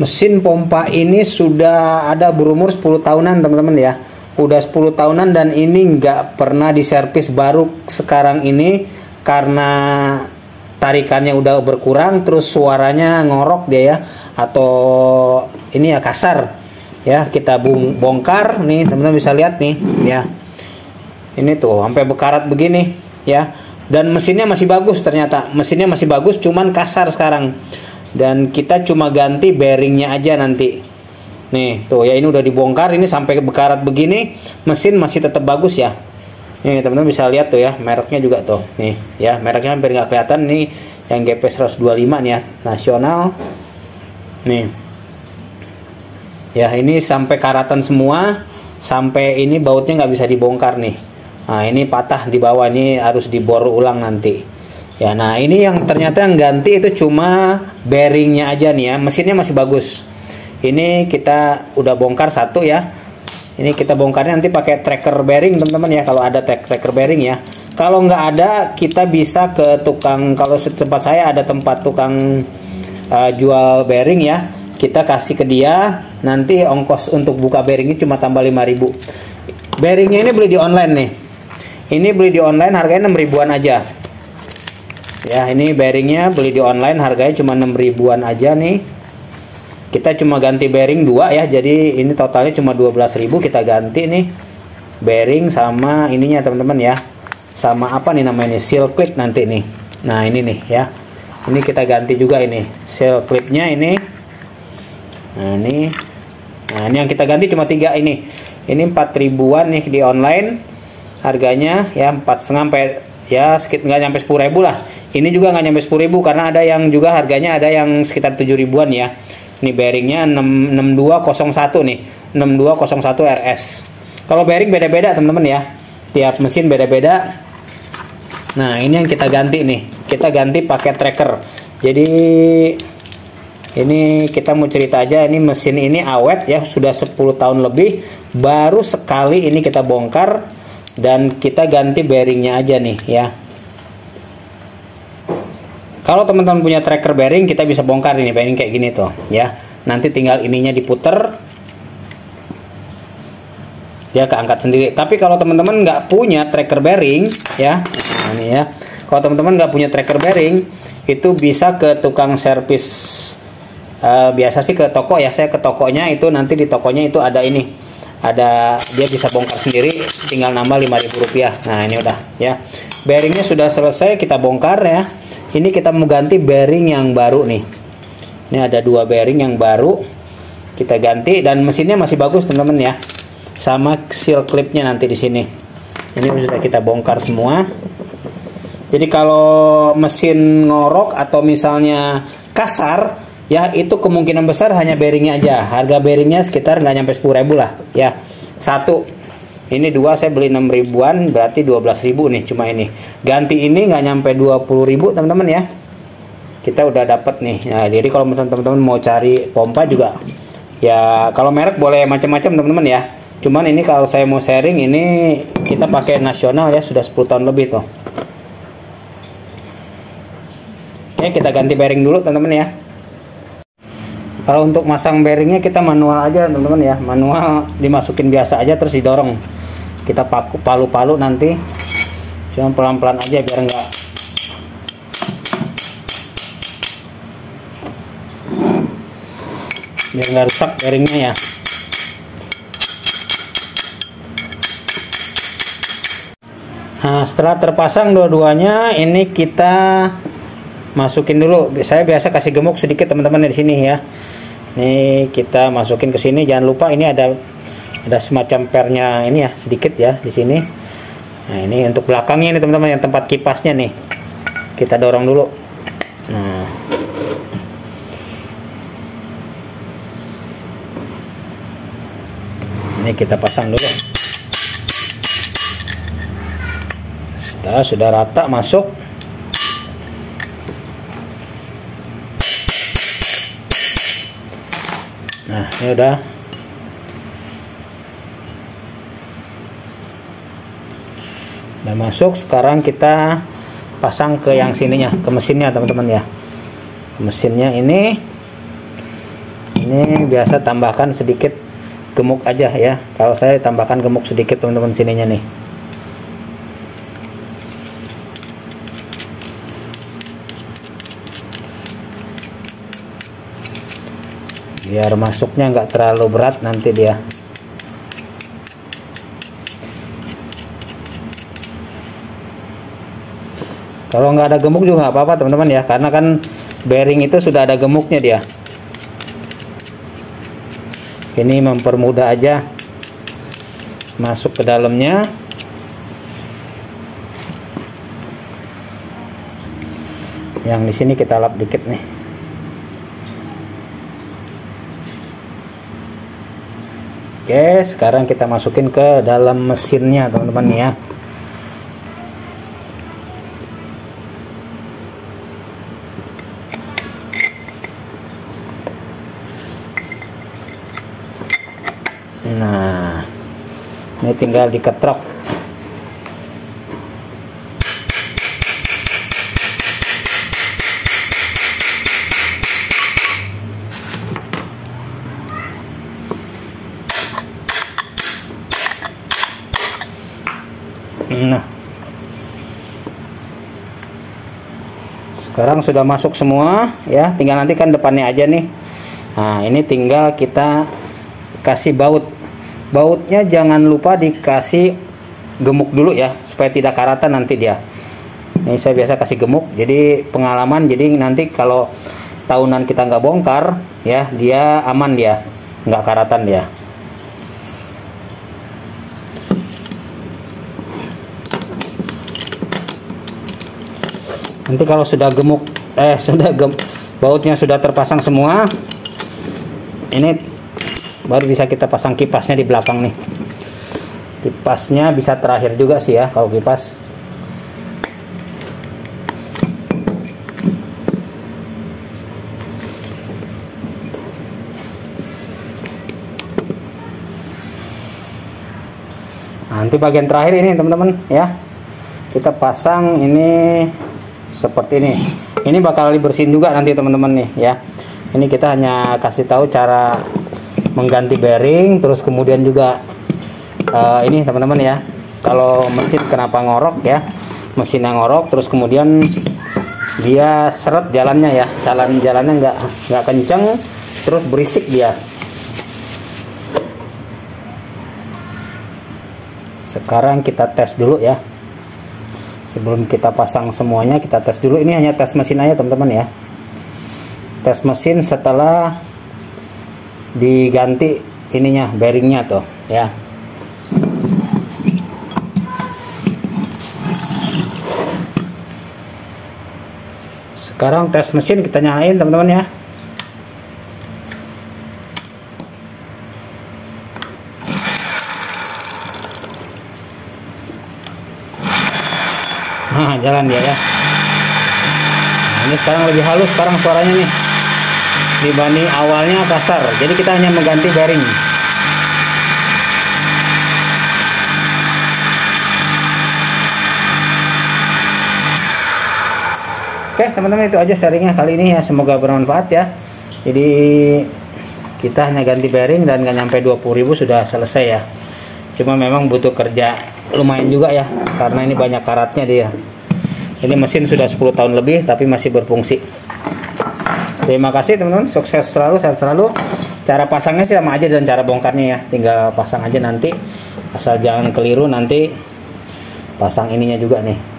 Mesin pompa ini sudah ada berumur 10 tahunan teman-teman ya. Udah 10 tahunan dan ini nggak pernah diservis, baru sekarang ini karena tarikannya udah berkurang, terus suaranya ngorok dia ya, atau ini ya kasar ya. Kita bongkar nih teman-teman, bisa lihat nih ya, ini tuh sampai bekarat begini ya. Dan mesinnya masih bagus, ternyata mesinnya masih bagus, cuman kasar sekarang. Dan kita cuma ganti bearingnya aja nanti. Nih tuh ya, ini udah dibongkar, ini sampai bekarat begini, mesin masih tetap bagus ya. Nih teman-teman bisa lihat tuh ya, mereknya juga tuh nih ya, mereknya hampir nggak kelihatan nih, yang GP 125 nih ya, nasional nih ya. Ini sampai karatan semua, sampai ini bautnya nggak bisa dibongkar nih. Nah ini patah di bawah, ini harus dibor ulang nanti ya. Nah ini yang ternyata yang ganti itu cuma bearingnya aja nih ya, mesinnya masih bagus. Ini kita udah bongkar satu ya. Ini kita bongkarnya nanti pakai tracker bearing teman-teman ya, kalau ada tracker bearing ya. Kalau nggak ada, kita bisa ke tukang, kalau tempat saya ada tempat tukang jual bearing ya, kita kasih ke dia, nanti ongkos untuk buka bearingnya cuma tambah 5.000. Bearingnya ini beli di online nih, ini beli di online harganya 6 ribuan aja ya. Ini bearingnya beli di online harganya cuma 6 ribuan aja nih. Kita cuma ganti bearing 2 ya, jadi ini totalnya cuma 12.000 kita ganti nih bearing sama ininya teman-teman ya, sama apa nih namanya, seal clip nanti nih. Nah ini nih ya, ini kita ganti juga ini seal clipnya ini. Nah ini yang kita ganti cuma 3 ini 4 ribuan nih di online harganya ya, 4,5 sampai ya sekitar nggak nyampe 10.000 lah. Ini juga nggak nyampe 10.000 karena ada yang juga harganya ada yang sekitar 7 ribuan ya. Ini bearingnya 6201 nih, 6201 RS. Kalau bearing beda-beda teman-teman ya, tiap mesin beda-beda. Nah ini yang kita ganti nih, kita ganti pakai tracker. Jadi ini kita mau cerita aja, ini mesin ini awet ya, sudah 10 tahun lebih, baru sekali ini kita bongkar dan kita ganti bearingnya aja nih ya. Kalau teman-teman punya tracker bearing, kita bisa bongkar ini bearing kayak gini tuh ya. Nanti tinggal ininya diputer, dia keangkat sendiri. Tapi kalau teman-teman nggak punya tracker bearing ya, nah ini ya, kalau teman-teman nggak punya tracker bearing, itu bisa ke tukang servis. Biasa sih ke toko ya, saya ke tokonya itu, nanti di tokonya itu ada ini, ada dia bisa bongkar sendiri, tinggal nambah 5.000 rupiah. Nah ini udah ya, bearingnya sudah selesai kita bongkar ya. Ini kita mau ganti bearing yang baru nih. Ini ada 2 bearing yang baru kita ganti, dan mesinnya masih bagus teman-teman ya. Sama seal clipnya nanti di sini. Ini sudah kita bongkar semua. Jadi kalau mesin ngorok atau misalnya kasar ya, itu kemungkinan besar hanya bearingnya aja. Harga bearingnya sekitar nggak nyampe 10.000 lah ya. Satu. Ini 2 saya beli 6 ribuan, berarti 12.000 nih cuma ini. Ganti ini nggak nyampe 20.000 teman-teman ya. Kita udah dapat nih. Nah, jadi kalau teman-teman mau cari pompa juga ya, kalau merek boleh macam-macam teman-teman ya. Cuman ini kalau saya mau sharing, ini kita pakai nasional ya, sudah 10 tahun lebih tuh. Oke, kita ganti bearing dulu teman-teman ya. Kalau untuk masang bearingnya kita manual aja teman-teman ya, manual dimasukin biasa aja terus didorong. Kita palu-palu nanti, cuma pelan-pelan aja biar nggak rusak bearingnya ya. Nah setelah terpasang dua-duanya, ini kita masukin dulu. Saya biasa kasih gemuk sedikit teman-teman di sini ya. Ini kita masukin ke sini, jangan lupa ini ada semacam pernya ini ya, sedikit ya di sini. Nah ini untuk belakangnya nih teman-teman, yang tempat kipasnya nih kita dorong dulu. Nah ini kita pasang dulu. Sudah rata masuk. Nah ini udah masuk. Sekarang kita pasang ke yang sininya, ke mesinnya teman-teman ya. Mesinnya ini Ini biasa tambahkan sedikit gemuk aja ya. Kalau saya tambahkan gemuk sedikit teman-teman sininya nih. Biar masuknya nggak terlalu berat nanti dia. Kalau nggak ada gemuk juga nggak apa-apa teman-teman ya, karena kan bearing itu sudah ada gemuknya dia. Ini mempermudah aja masuk ke dalamnya. Yang di sini kita lap dikit nih. Oke, sekarang kita masukin ke dalam mesinnya teman-teman ya. Nah, ini tinggal diketrok. Nah, sekarang sudah masuk semua ya, tinggal nanti kan depannya aja nih. Nah, ini tinggal kita kasih baut. Bautnya jangan lupa dikasih gemuk dulu ya, supaya tidak karatan nanti dia. Ini saya biasa kasih gemuk, jadi pengalaman, jadi nanti kalau tahunan kita nggak bongkar ya, dia aman, dia nggak karatan dia. Nanti kalau sudah gemuk, bautnya sudah terpasang semua, ini baru bisa kita pasang kipasnya di belakang nih. Kipasnya bisa terakhir juga sih ya kalau kipas. Nah, nanti bagian terakhir ini teman-teman ya, kita pasang ini seperti ini. Ini bakal dibersihin juga nanti teman-teman nih ya. Ini kita hanya kasih tahu cara mengganti bearing, terus kemudian juga ini teman-teman ya, kalau mesin kenapa ngorok ya, mesinnya ngorok, terus kemudian dia seret jalannya ya, jalannya nggak kenceng, terus berisik dia. Sekarang kita tes dulu ya, sebelum kita pasang semuanya kita tes dulu. Ini hanya tes mesin aja teman-teman ya, tes mesin setelah diganti ininya, bearingnya tuh ya. Sekarang tes mesin kita nyalain teman-teman ya. Nah, jalan dia ya. Nah, ini sekarang lebih halus sekarang suaranya nih dibanding awalnya kasar. Jadi kita hanya mengganti bearing. Oke teman-teman, itu aja sharingnya kali ini ya, semoga bermanfaat ya. Jadi kita hanya ganti bearing dan nggak nyampe 20.000 sudah selesai ya. Cuma memang butuh kerja lumayan juga ya, karena ini banyak karatnya dia. Ini mesin sudah 10 tahun lebih tapi masih berfungsi. Terima kasih teman-teman, sukses selalu, sehat selalu. Cara pasangnya sih sama aja dan cara bongkarnya ya, tinggal pasang aja nanti, asal jangan keliru nanti pasang ininya juga nih.